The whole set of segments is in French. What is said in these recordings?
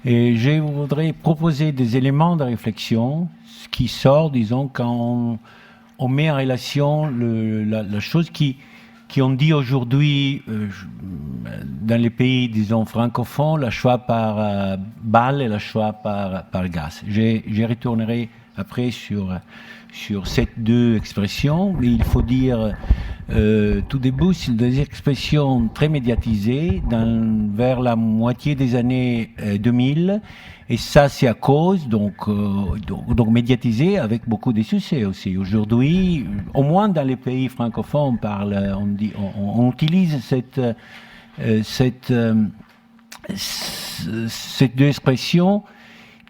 Et je voudrais proposer des éléments de réflexion qui sortent, disons, quand on met en relation la chose qui on dit aujourd'hui dans les pays, disons, francophones, le choix par balle et le choix par gaz. Je retournerai après sur ces deux expressions, mais il faut dire tout début, c'est des expressions très médiatisées vers la moitié des années 2000, et ça c'est à cause donc médiatisé avec beaucoup de succès aussi. Aujourd'hui, au moins dans les pays francophones, on utilise cette deux expressions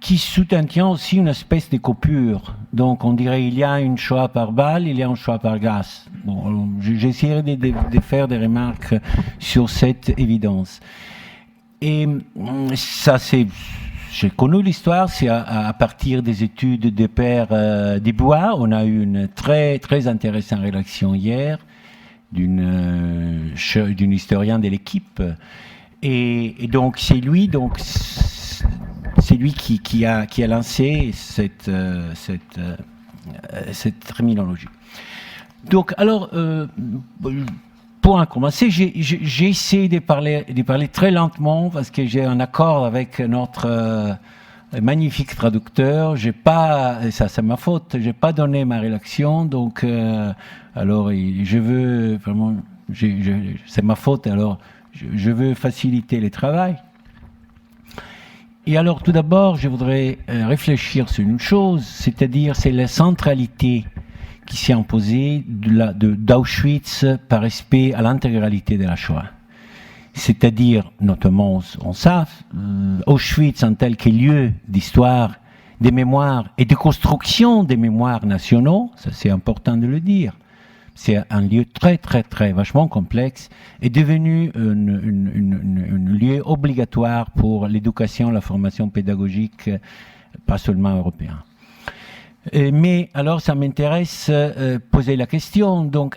qui sous-entend aussi une espèce de coupure. Donc, on dirait il y a une choix par balle, il y a un choix par gaz. Bon, j'essaierai de faire des remarques sur cette évidence. Et ça, j'ai connu l'histoire, c'est à partir des études des pères Desbois. On a eu une très, très intéressante rédaction hier d'une historienne de l'équipe. Et donc, c'est lui qui a lancé cette terminologie. Donc, alors, pour en commencer, j'ai essayé de parler très lentement parce que j'ai un accord avec notre magnifique traducteur. Ça c'est ma faute, j'ai pas donné ma rédaction, donc alors je veux vraiment, c'est ma faute. Alors, je veux faciliter le travail. Et alors, tout d'abord, je voudrais réfléchir sur une chose, c'est-à-dire c'est la centralité qui s'est imposée d'Auschwitz par respect à l'intégralité de la Shoah. C'est-à-dire, notamment, on sait, Auschwitz en tel que lieu d'histoire, de mémoire et de construction des mémoires nationaux, ça c'est important de le dire, c'est un lieu très, très, très vachement complexe, est devenu un lieu obligatoire pour l'éducation, la formation pédagogique, pas seulement européen. Mais alors, ça m'intéresse poser la question, donc,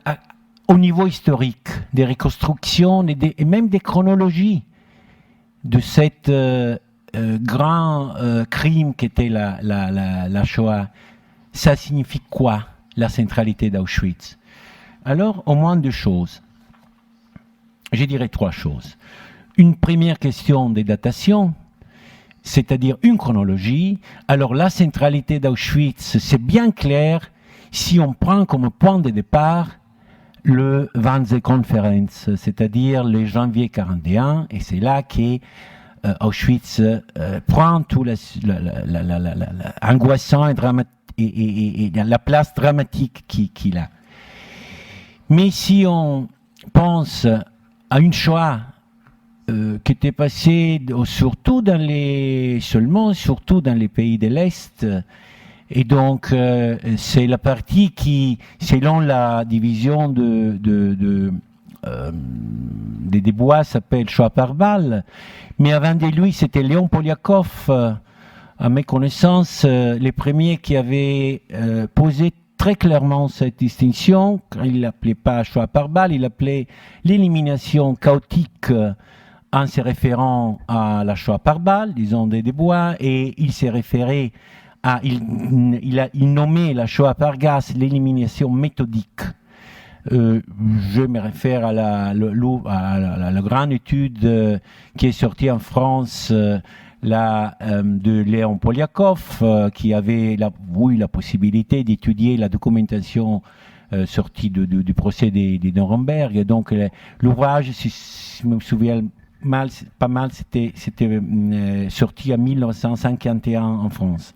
au niveau historique, des reconstructions et même des chronologies de cette grand crime qu'était la Shoah, ça signifie quoi, la centralité d'Auschwitz? Alors, au moins deux choses. Je dirais trois choses. Une première question des datations, c'est-à-dire une chronologie. Alors, la centralité d'Auschwitz, c'est bien clair si on prend comme point de départ le Wannsee Conference, c'est-à-dire le janvier 41, et c'est là que Auschwitz prend tout angoissant et la place dramatique qu'il a. Mais si on pense à une Shoah qui était passée surtout dans les pays de l'Est, et donc c'est la partie qui, selon la division des Desbois, s'appelle Shoah par balle. Mais avant de lui, c'était Léon Poliakov, à mes connaissances, les premiers qui avaient posé très clairement cette distinction. Il l'appelait pas choix par balle, il l'appelait l'élimination chaotique en se référant à la choix par balle, disons des Desbois, et il s'est référé à, il nommait la choix par gaz l'élimination méthodique. Je me réfère à la grande étude qui est sortie en France, de Léon Poliakov, qui avait la possibilité d'étudier la documentation sortie du procès des Nuremberg. Donc l'ouvrage, si je me souviens pas mal, c'était sorti en 1951 en France.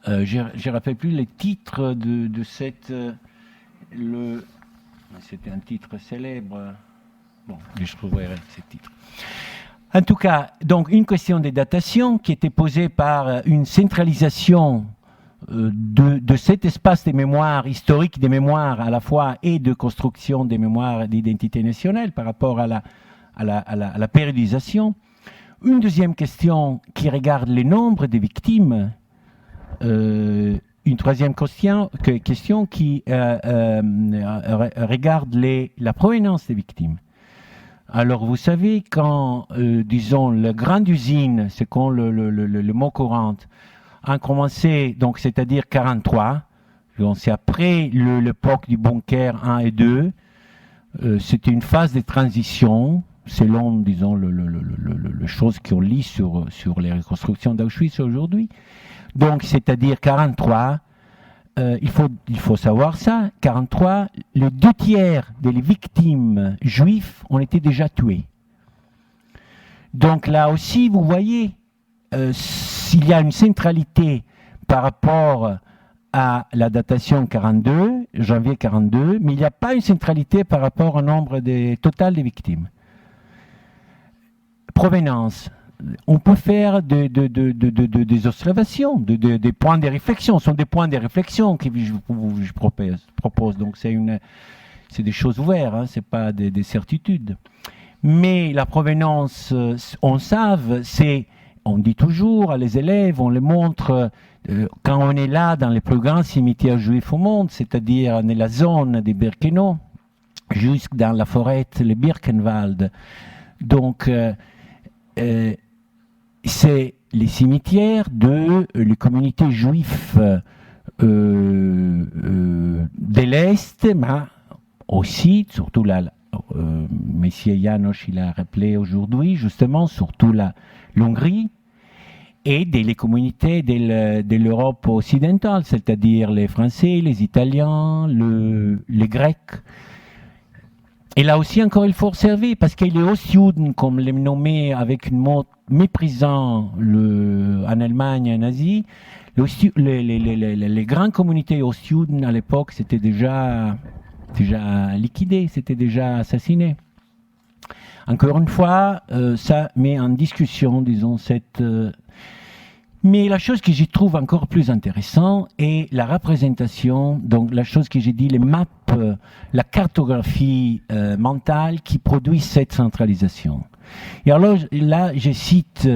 Je ne rappelle plus les titres de cette... C'était un titre célèbre. Bon, je trouverai ces titres. En tout cas, donc une question de datation qui était posée par une centralisation de cet espace de mémoire, historique des mémoires à la fois, et de construction des mémoires d'identité nationale par rapport à la périodisation. Une deuxième question qui regarde le nombre de victimes. Une troisième question qui regarde la provenance des victimes. Alors, vous savez, quand, disons, la grande usine, c'est quand le mot courant, a commencé, donc c'est-à-dire 43, donc c'est après l'époque du bunker 1 et 2, c'était une phase de transition, selon, disons, le choses qu'on lit sur les reconstructions d'Auschwitz aujourd'hui. Donc, c'est-à-dire 43, il faut savoir ça, 43, les 2 tiers des victimes juives ont été déjà tuées. Donc là aussi, vous voyez, s'il y a une centralité par rapport à la datation 42, janvier 42, mais il n'y a pas une centralité par rapport au nombre total des victimes. Provenance. On peut faire des observations, des points de réflexion. Ce sont des points de réflexion que je propose. Donc c'est des choses ouvertes, hein, ce n'est pas des certitudes. Mais la provenance, on savent, on dit toujours à les élèves, on les montre quand on est là dans les plus grands cimetières juifs au monde, c'est-à-dire dans la zone des Birkenau, jusque dans la forêt, le Birkenwald. Donc, c'est les cimetières les communautés juives de l'Est, mais aussi, surtout Messier János, il a rappelé aujourd'hui, justement, surtout l'Hongrie, et les communautés de l'Europe occidentale, c'est-à-dire les Français, les Italiens, les Grecs. Et là aussi, encore, il faut observer, parce qu'il est Ostjuden, comme les nommé avec une mot méprisant en Allemagne nazie, les grandes communautés Ostjuden à l'époque, c'était déjà liquidé, c'était déjà assassiné. Encore une fois, ça met en discussion, disons, mais la chose que j'y trouve encore plus intéressante est la représentation, donc la chose que j'ai dit, les maps, la cartographie mentale qui produit cette centralisation. Et alors là, je cite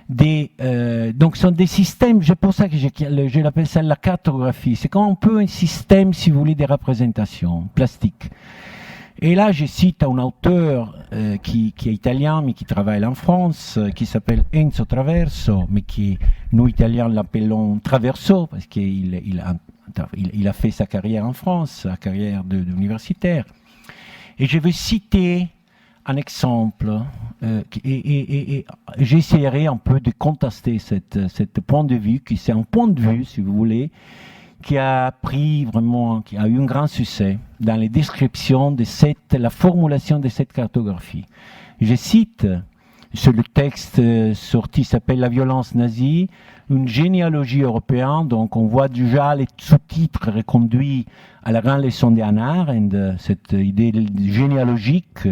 donc ce sont des systèmes, c'est pour ça que je l'appelle ça la cartographie, c'est comme un peu un système, si vous voulez, de représentation plastique. Et là, je cite un auteur qui est italien, mais qui travaille en France, qui s'appelle Enzo Traverso, mais nous, Italiens, l'appelons Traverso, parce qu'il a fait sa carrière en France, sa carrière d'universitaire. Et je vais citer un exemple, et j'essaierai un peu de contester cette point de vue, qui c'est un point de vue, si vous voulez, qui a eu un grand succès dans les descriptions de la formulation de cette cartographie. Je cite, sur le texte sorti, s'appelle La violence nazie, une généalogie européenne, donc on voit déjà les sous-titres reconduits à la grande leçon d'Hannah Arendt, cette idée généalogique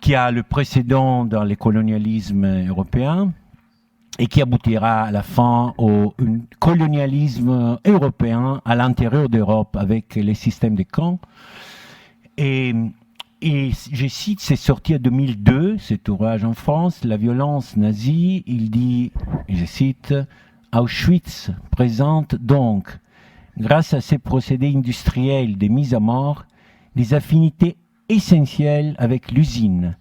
qui a le précédent dans le colonialisme européen, et qui aboutira à la fin au colonialisme européen à l'intérieur d'Europe avec les systèmes de camps. Et je cite, c'est sorti en 2002, cet ouvrage en France, La violence nazie, il dit, je cite, Auschwitz présente donc, grâce à ces procédés industriels de mise à mort, des affinités essentielles avec l'usine,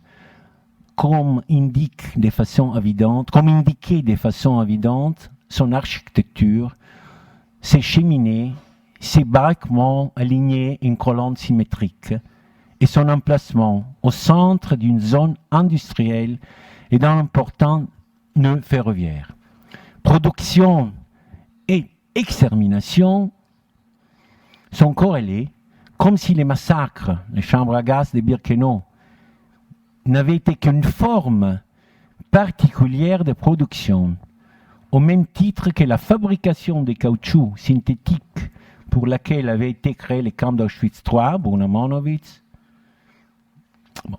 comme indiqué de façon évidente son architecture, ses cheminées, ses baraquements alignés en colonnes symétriques et son emplacement au centre d'une zone industrielle et d'un important nœud ferroviaire. Production et extermination sont corrélés, comme si les massacres, les chambres à gaz de Birkenau, n'avait été qu'une forme particulière de production, au même titre que la fabrication des caoutchoucs synthétiques pour laquelle avaient été créés les camps d'Auschwitz III, Brunner-Monowitz. Bon.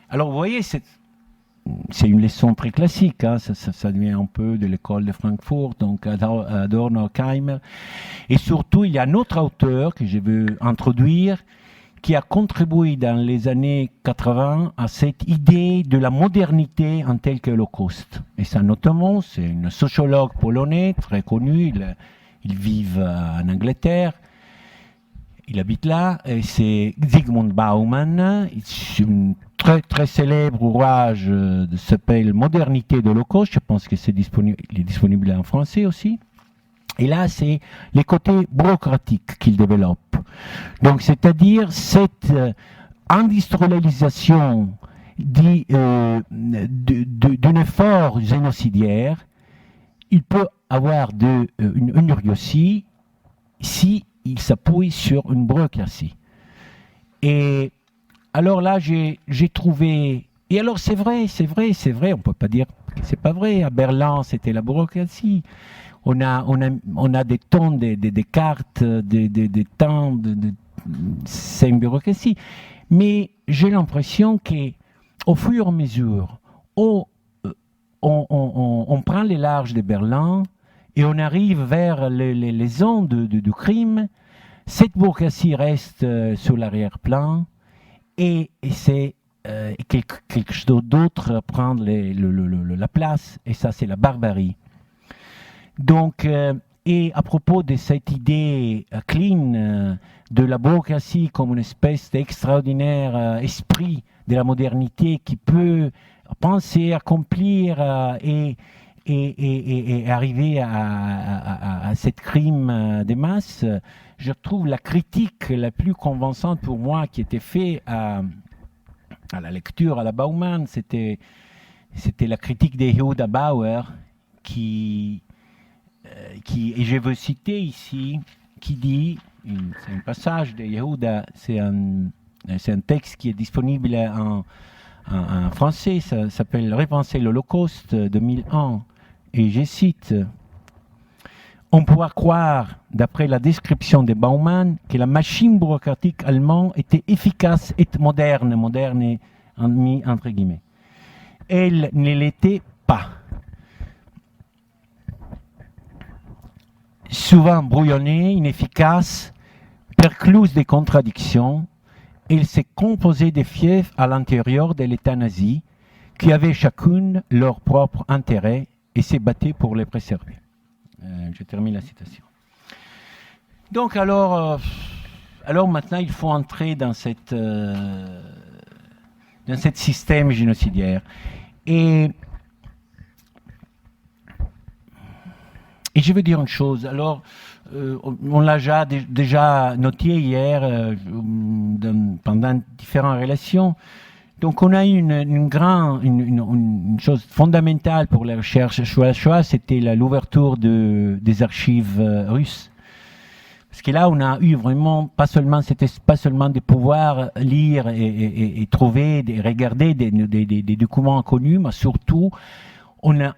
Alors vous voyez, c'est une leçon très classique, hein, ça devient un peu de l'école de Francfort, donc Adorno, Keimer. Et surtout, il y a un autre auteur que je veux introduire, qui a contribué dans les années 80 à cette idée de la modernité en tel qu'Holocauste. Et ça, notamment, c'est un sociologue polonais très connu, il vit en Angleterre, il habite là, et c'est Zygmunt Bauman, très, très célèbre ouvrage s'appelle Modernité de l'Holocauste. Je pense que il est disponible en français aussi. Et là, c'est les côtés bureaucratiques qu'il développe. Donc, c'est-à-dire cette industrialisation d'un effort génocidaire, il peut avoir une réussite si il s'appuie sur une bureaucratie. Et alors là, j'ai trouvé... Et alors, c'est vrai, on ne peut pas dire que c'est pas vrai. À Berlin, c'était la bureaucratie. On a des tonnes de cartes, des temps, c'est une bureaucratie. Mais j'ai l'impression qu'au fur et à mesure, on prend les larges de Berlin et on arrive vers les zones du crime, cette bureaucratie reste sur l'arrière-plan et c'est quelque chose d'autre prendre la place, et ça c'est la barbarie. Donc, et à propos de cette idée clean de la bureaucratie comme une espèce d'extraordinaire esprit de la modernité qui peut penser, accomplir et arriver à cette crime des masses, je trouve la critique la plus convaincante pour moi qui était faite à la lecture à la Bauman, c'était la critique de Yehuda Bauer qui, et je veux citer ici, qui dit, c'est un passage de Yehuda, c'est un texte qui est disponible en français, ça s'appelle Repenser l'Holocauste 2001, et je cite: on pourra croire, d'après la description de Bauman, que la machine bureaucratique allemande était efficace et moderne mis entre guillemets. Elle ne l'était pas. Souvent brouillonnée, inefficace, percluse des contradictions, elle s'est composée de fiefs à l'intérieur de l'État nazi, qui avaient chacune leur propre intérêt et s'est battue pour les préserver. Je termine la citation. Donc alors maintenant il faut entrer dans cette système génocidaire. Et je veux dire une chose. Alors, on l'a déjà noté hier pendant différentes relations. Donc, on a une chose fondamentale pour la recherche sur la Shoah, c'était l'ouverture des archives russes. Parce que là, on a eu vraiment, c'était pas seulement de pouvoir lire et trouver, regarder des documents inconnus, mais surtout, on a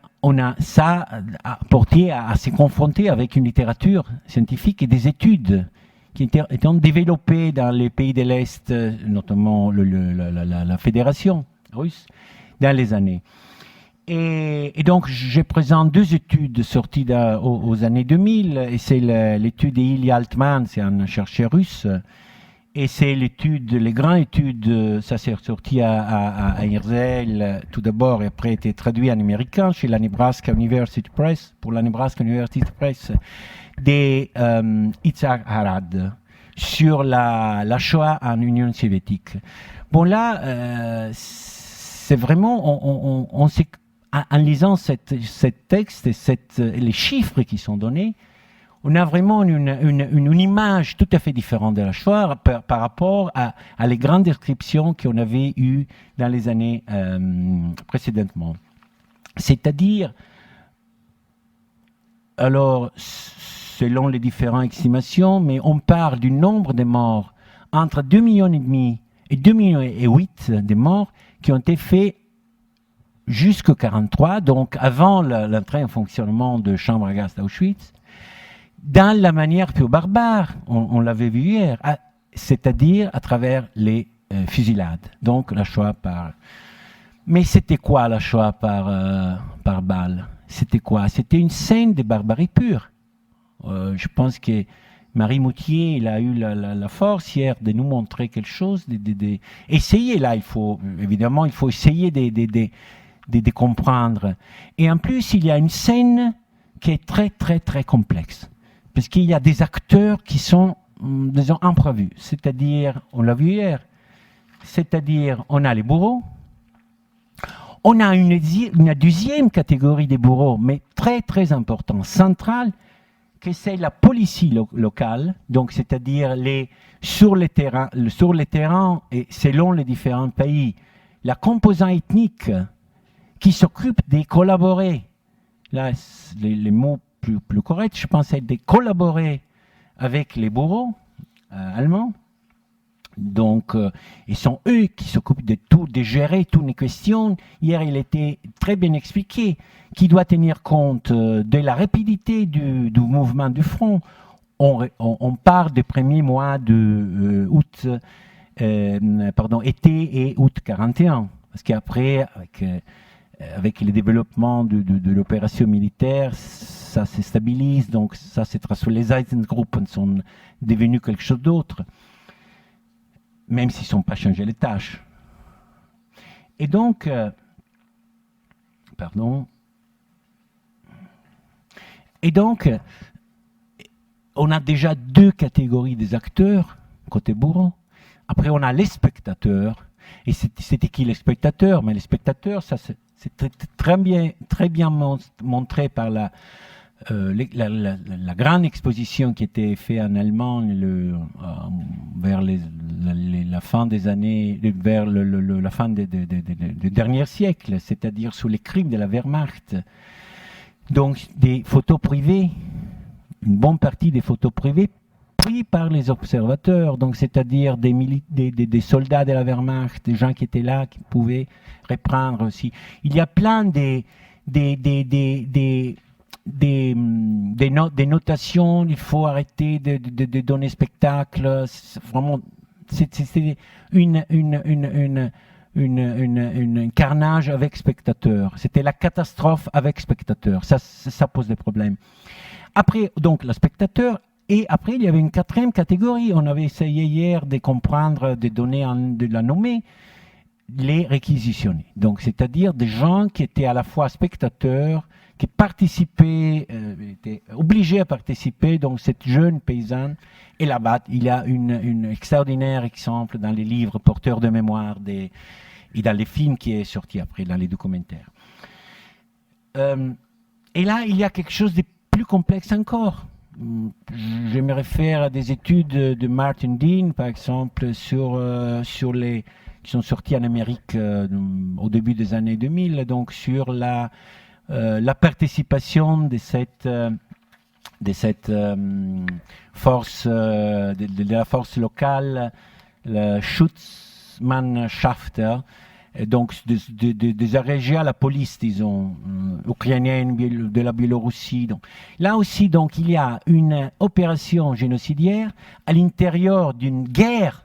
ça apporté à se confronter avec une littérature scientifique et des études qui étaient développées dans les pays de l'Est, notamment la Fédération russe, dans les années. Et donc, je présente deux études sorties aux années 2000, et c'est l'étude d'Ilya Altman, c'est un chercheur russe, et c'est les grandes études, ça s'est sorti à Herzl tout d'abord, et après été traduit en américain chez la Nebraska University Press, pour la Nebraska University Press, des Itzhak Harad, sur la Shoah en Union soviétique. Bon là, c'est vraiment, on s'est... En lisant ce texte et les chiffres qui sont donnés, on a vraiment une image tout à fait différente de la Shoah par rapport à les grandes descriptions qu'on avait eues dans les années précédemment. C'est-à-dire, alors, selon les différentes estimations, mais on parle du nombre de morts entre 2,5 millions et 2,8 millions de morts qui ont été faits jusqu'en 1943, donc avant l'entrée en fonctionnement de chambres à gaz d'Auschwitz, dans la manière plus barbare, on l'avait vu hier, c'est-à-dire à travers les fusillades, donc la Shoah par... Mais c'était quoi la Shoah par balle? C'était quoi? C'était une scène de barbarie pure. Je pense que Marie Moutier, il a eu la force hier de nous montrer quelque chose, essayer là, il faut essayer de comprendre. Et en plus, il y a une scène qui est très, très, très complexe. Parce qu'il y a des acteurs qui sont, disons, imprévus. C'est-à-dire, on l'a vu hier, c'est-à-dire on a les bourreaux, on a une deuxième catégorie des bourreaux, mais très très importante, centrale, que c'est la police locale, donc c'est-à-dire sur les terrains et selon les différents pays, la composante ethnique qui s'occupe de collaborer, là les mots plus corrects, je pense, c'est de collaborer avec les bourreaux allemands. Donc, ils sont eux qui s'occupent de tout, de gérer toutes les questions. Hier, il était très bien expliqué qui doit tenir compte de la rapidité du mouvement du front. On part des premiers mois de été et août 41, parce qu'après, avec le développement de l'opération militaire, ça se stabilise, donc ça s'est transformé. Les Einsatzgruppen sont devenus quelque chose d'autre, même s'ils n'ont pas changé les tâches. Et donc, on a déjà deux catégories des acteurs, côté bourreau. Après, on a les spectateurs. Et c'était qui les spectateurs? Mais les spectateurs, ça c'est très bien montré par la grande exposition qui était faite en Allemagne vers la fin des années, vers la fin du dernier siècle, c'est-à-dire sur les crimes de la Wehrmacht. Donc des photos privées, une bonne partie des photos privées pris par les observateurs, donc c'est-à-dire des soldats de la Wehrmacht, des gens qui étaient là, qui pouvaient reprendre aussi. Il y a plein des notations, il faut arrêter de donner spectacle. Vraiment, c'est une carnage avec spectateurs. C'était la catastrophe avec spectateurs. Ça pose des problèmes. Après, donc, le spectateur. Et après, il y avait une quatrième catégorie. On avait essayé hier de comprendre, de donner, de la nommer, les réquisitionnés. Donc, c'est-à-dire des gens qui étaient à la fois spectateurs, qui participaient, étaient obligés à participer. Donc, cette jeune paysanne. Et là-bas, il y a une extraordinaire exemple dans les livres porteurs de mémoire et dans les films qui est sorti après, dans les documentaires. Et là, il y a quelque chose de plus complexe encore. Je me réfère à des études de Martin Dean, par exemple, sur qui sont sorties en Amérique au début des années 2000, donc sur la participation de cette force, de la force locale, la Schutzmannschaft, donc des agrégés à la police, disons, ukrainienne, de la Biélorussie. Donc. Là aussi, donc, il y a une opération génocidaire à l'intérieur d'une guerre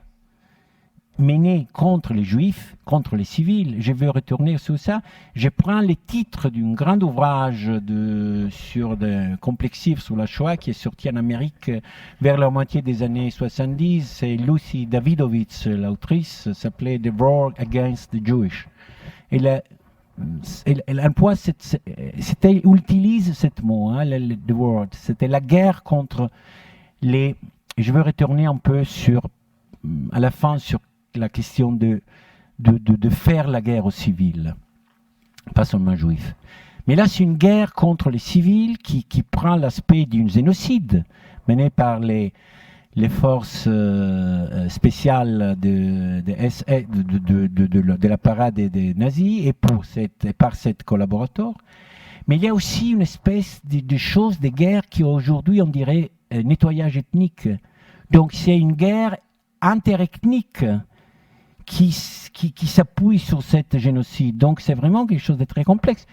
menée contre les juifs, contre les civils. Je vais retourner sur ça. Je prends les titres d'un grand ouvrage complexive sur la Shoah qui est sorti en Amérique vers la moitié des années 70. C'est Lucy Davidovitz, l'autrice, s'appelait The War Against the Jewish. Elle emploie utilise ce mot, hein, the war. C'était la guerre contre les. Je veux retourner un peu à la fin sur la question de faire la guerre aux civils, pas seulement juifs. Mais là, c'est une guerre contre les civils qui prend l'aspect d'un génocide mené par les forces spéciales de la parade des nazis et par cette collaborateur. Mais il y a aussi une espèce de chose, de guerre qui aujourd'hui, on dirait, nettoyage ethnique. Donc c'est une guerre interethnique qui s'appuie sur cet génocide. Donc c'est vraiment quelque chose de très complexe.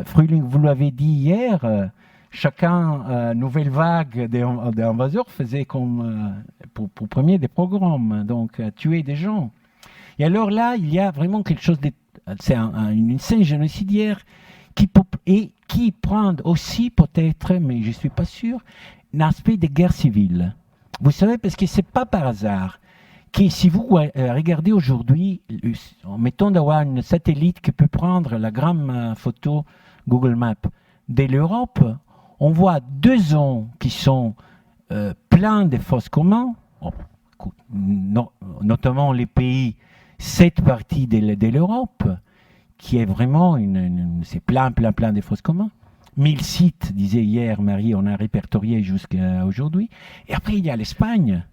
Frühling, vous l'avez dit hier, chacun, nouvelle vague d'invaseurs faisait comme pour premier des programmes, donc tuer des gens. Et alors là, il y a vraiment quelque chose c'est une scène génocidaire qui prend aussi peut-être, mais je ne suis pas sûr, un aspect de guerre civile. Vous savez, parce que ce n'est pas par hasard que si vous regardez aujourd'hui, mettons d'avoir un satellite qui peut prendre la grande photo Google Maps de l'Europe, on voit 2 zones qui sont pleines de fosses communs, notamment les pays cette partie de l'Europe, qui est vraiment c'est plein de fosses communs. 1000 sites, disait hier Marie, on a répertorié jusqu'à aujourd'hui. Et après, il y a l'Espagne.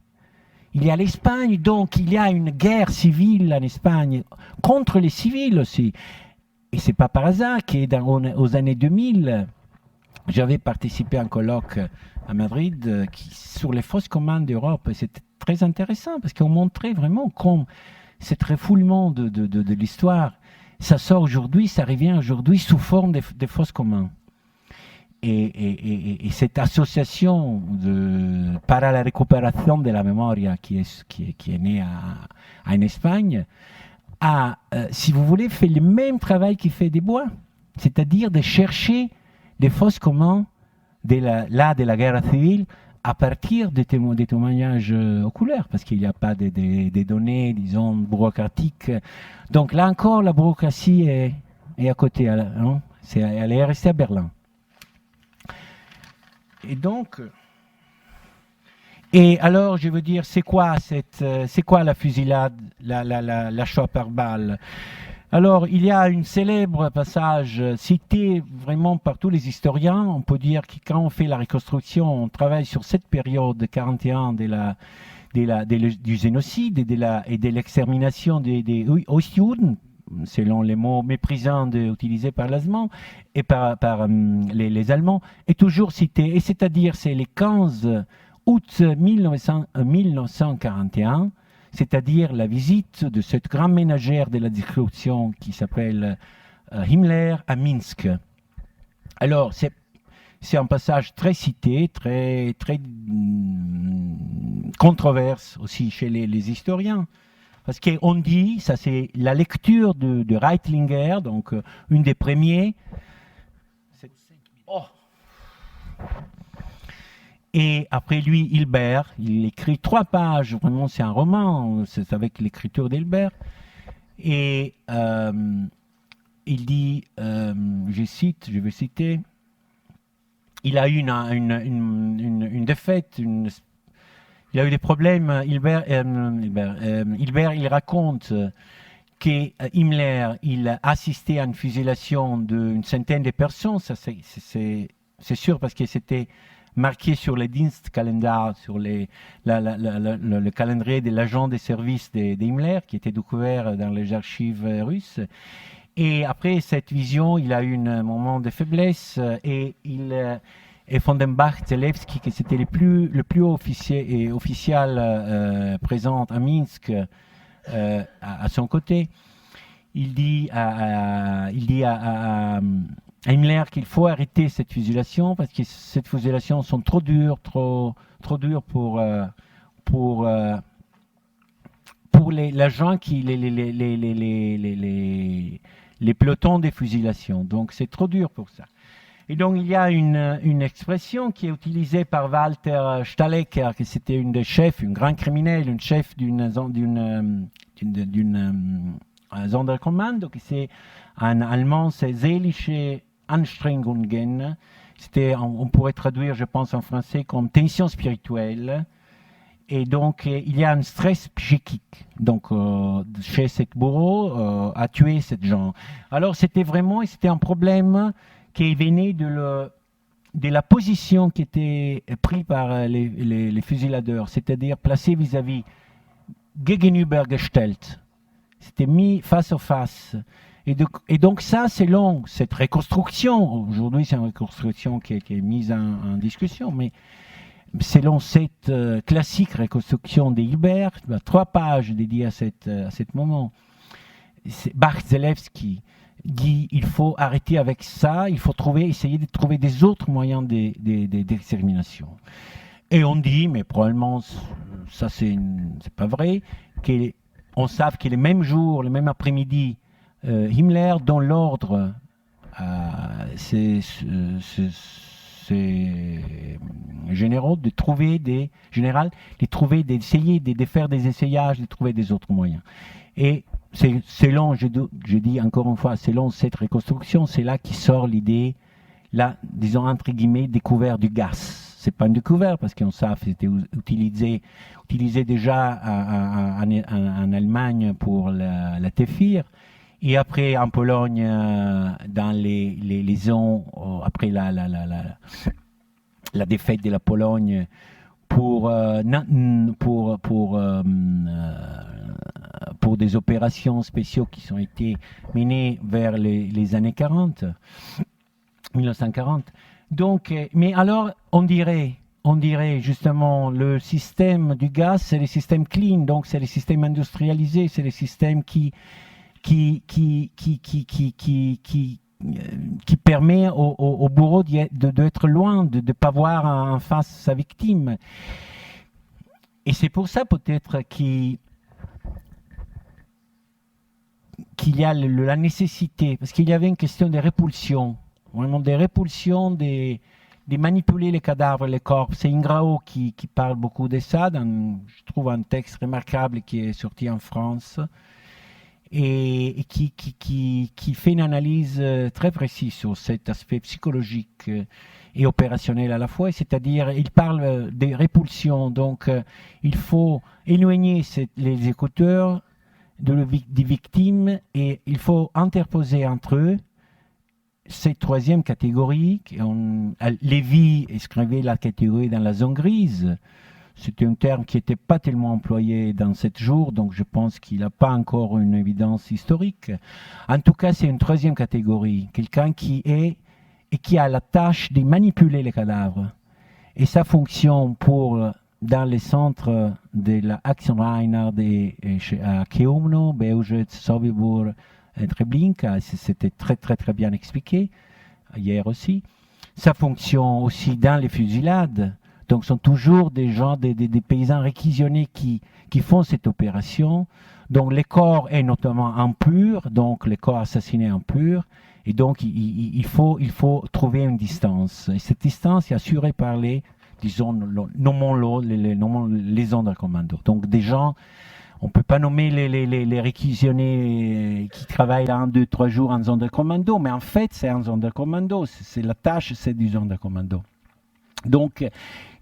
Il y a l'Espagne, donc il y a une guerre civile en Espagne contre les civils aussi. Et c'est pas par hasard qu'aux années 2000, j'avais participé à un colloque à Madrid sur les fosses communes d'Europe. Et c'était très intéressant parce qu'on montrait vraiment comme cet refoulement de l'histoire, ça sort aujourd'hui, ça revient aujourd'hui sous forme de fosses communes. Et cette association para la récupération de la memoria qui est née en Espagne a, si vous voulez, fait le même travail qu'il fait des bois, c'est-à-dire de chercher des fosses communes de la guerre civile à partir des témoignages oculaires, parce qu'il n'y a pas des données, disons, bureaucratiques. Donc là encore, la bureaucratie est à côté, hein, elle est restée à Berlin. Et alors, je veux dire, c'est quoi la fusillade, la Shoah par balle? Alors, il y a un célèbre passage cité vraiment par tous les historiens. On peut dire que quand on fait la reconstruction, on travaille sur cette période de 41 du génocide et de l'extermination des Ostjuden, selon les mots méprisants utilisés par l'allemand et par les Allemands, est toujours cité. Et c'est-à-dire, c'est le 15 août 1941, c'est-à-dire la visite de cette grande ménagère de la destruction qui s'appelle Himmler à Minsk. Alors, c'est un passage très cité, très controverse aussi chez les historiens. Parce qu'on dit, ça c'est la lecture de Reitlinger, donc une des premiers. Oh. Et après lui, Hilbert, il écrit 3 pages, vraiment c'est un roman, c'est avec l'écriture d'Hilbert. Et il dit, je vais citer, il a eu une défaite, il a eu des problèmes. Hilbert, il raconte que Himmler, il a assisté à une fusillation d'une centaine de personnes. Ça, c'est sûr parce que c'était marqué sur le Dienstkalender, sur le calendrier de l'agent des services d'Himmler, qui était découvert dans les archives russes. Et après cette vision, il a eu un moment de faiblesse et von den Bach-Zelewski, qui c'était le plus haut officiel présent à Minsk, à son côté, il dit à Himmler qu'il faut arrêter cette fusillation parce que cette fusillation sont trop dures pour l'agent qui les pelotons de fusillation. Donc c'est trop dur pour ça. Et donc il y a une expression qui est utilisée par Walter Stahlecker, qui c'était une des chefs, une grande criminelle, une chef d'une Sonderkommando, qui c'est en allemand, c'est seelische Anstrengungen. On pourrait traduire, je pense, en français comme tension spirituelle. Et donc, il y a un stress psychique. Donc, chez ce bourreau, à tuer cette gens. Alors, c'était un problème qui venait de la position qui était prise par les fusiladeurs, c'est-à-dire placé vis-à-vis gegenübergestellt. C'était mis face à face. Et donc ça, selon cette reconstruction, aujourd'hui c'est une reconstruction qui est mise en discussion, mais selon cette classique reconstruction d'Hilbert, 3 pages dédiées à cet moment, Bach-Zelewski dit il faut arrêter avec ça, il faut essayer de trouver des autres moyens d'extermination. Et on dit, mais probablement ça c'est pas vrai, qu'on savent que le même jour, le même après-midi, Himmler donne l'ordre à ses généraux d'essayer de faire des essayages, de trouver des autres moyens. Et selon, je dis encore une fois, selon cette reconstruction, c'est là qui sort l'idée, là, disons entre guillemets, découvert du gaz. c'est pas une découverte parce qu'on sait que c'était utilisé déjà en Allemagne pour la téfir. Et après, en Pologne, dans les zones, après la défaite de la Pologne, pour des opérations spéciales qui ont été menées vers les années 40, 1940. Donc, mais alors, on dirait justement le système du gaz, c'est les systèmes clean, donc c'est les systèmes industrialisés, c'est les systèmes qui permet au bourreau d'être loin, de ne pas voir en face sa victime. Et c'est pour ça peut-être qu'il y a la nécessité, parce qu'il y avait une question de répulsion, vraiment des répulsions, de manipuler les cadavres, les corps. C'est Ingrao qui parle beaucoup de ça, je trouve un texte remarquable qui est sorti en France, et qui fait une analyse très précise sur cet aspect psychologique et opérationnel à la fois, c'est-à-dire il parle des répulsions, donc il faut éloigner les écouteurs des victimes et il faut interposer entre eux cette troisième catégorie. Lévy écrivait la catégorie dans la zone grise. C'était un terme qui n'était pas tellement employé dans 7 jours, donc je pense qu'il n'a pas encore une évidence historique. En tout cas, c'est une troisième catégorie, quelqu'un qui a la tâche de manipuler les cadavres. Et sa fonction dans les centres de la Action Reinhard à Chełmno, Bełżec, Sobibór et Treblinka, c'était très très très bien expliqué hier aussi. Sa fonction aussi dans les fusillades. Donc, ce sont toujours des gens, des paysans réquisitionnés qui font cette opération. Donc, les corps est notamment impurs, donc les corps assassinés impurs. Et donc, il faut trouver une distance. Et cette distance est assurée par nommons-le, les zones de commando. Donc, des gens, on ne peut pas nommer les réquisitionnés qui travaillent 1, 2, 3 jours en zone de commando, mais en fait, c'est en zone de commando. C'est la tâche, c'est du zone de commando. Donc,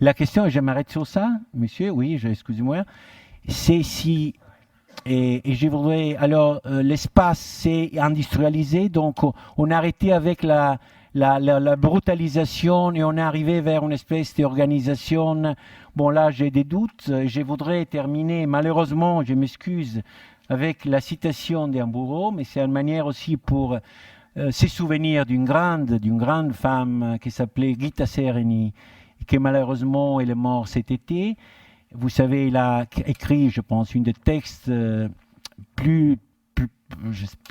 la question, et je m'arrête sur ça, monsieur, oui, excusez-moi, c'est si, et je voudrais, alors, l'espace c'est industrialisé, donc on a arrêté avec la brutalisation et on est arrivé vers une espèce d'organisation. Bon, là, j'ai des doutes, je voudrais terminer, malheureusement, je m'excuse, avec la citation d'un bourreau, mais c'est une manière aussi pour se souvenir d'une grande femme qui s'appelait Gita Sereny, qui malheureusement elle est morte cet été. Vous savez, il a écrit, je pense, une des textes plus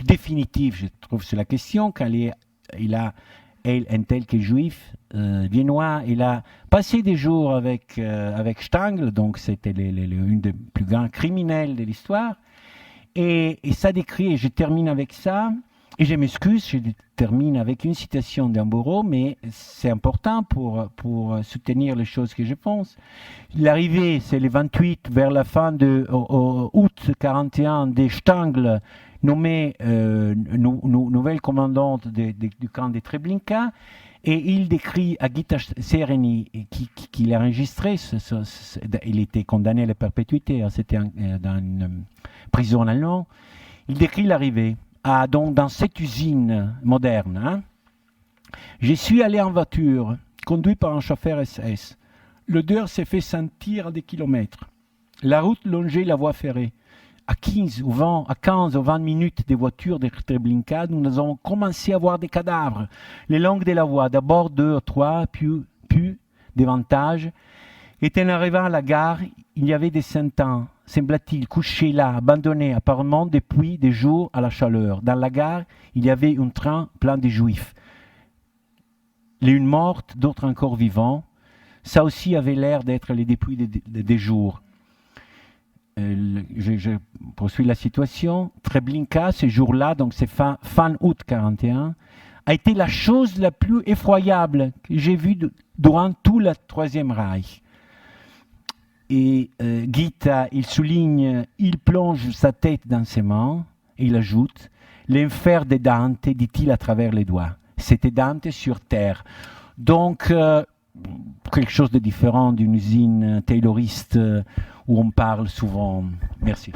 définitifs, je trouve, sur la question, quand un tel que juif viennois, il a passé des jours avec Stangl, donc c'était une des plus grands criminels de l'histoire, et ça décrit, et je termine avec ça. Et je m'excuse, je termine avec une citation d'un bourreau, mais c'est important pour soutenir les choses que je pense. L'arrivée, c'est le 28, vers la fin de août 41, de Stangl, nommé nouvelle commandante du camp de Treblinka, et il décrit à Gita Sereny, qui l'a enregistré, il était condamné à la perpétuité, hein, c'était dans une prison allemande, il décrit l'arrivée. Donc dans cette usine moderne. Hein. Je suis allé en voiture, conduit par un chauffeur SS. L'odeur s'est fait sentir à des kilomètres. La route longeait la voie ferrée. À 15 ou 20 minutes des voitures de Treblinka, nous avons commencé à voir des cadavres. Les longues de la voie, d'abord 2 ou 3, puis davantage. Et en arrivant à la gare, il y avait des sentants, semble-t-il, couchés là, abandonnés apparemment depuis des jours à la chaleur. Dans la gare, il y avait un train plein de juifs. Les unes mortes, d'autres encore vivants. Ça aussi avait l'air d'être les dépouilles des jours. Je poursuis la situation. Treblinka, ce jour-là, donc c'est fin août 41, a été la chose la plus effroyable que j'ai vue durant tout le Troisième Reich. Et Gita, il souligne, il plonge sa tête dans ses mains, et il ajoute, l'enfer de Dante, dit-il à travers les doigts. C'était Dante sur terre. Donc, quelque chose de différent d'une usine tayloriste où on parle souvent. Merci.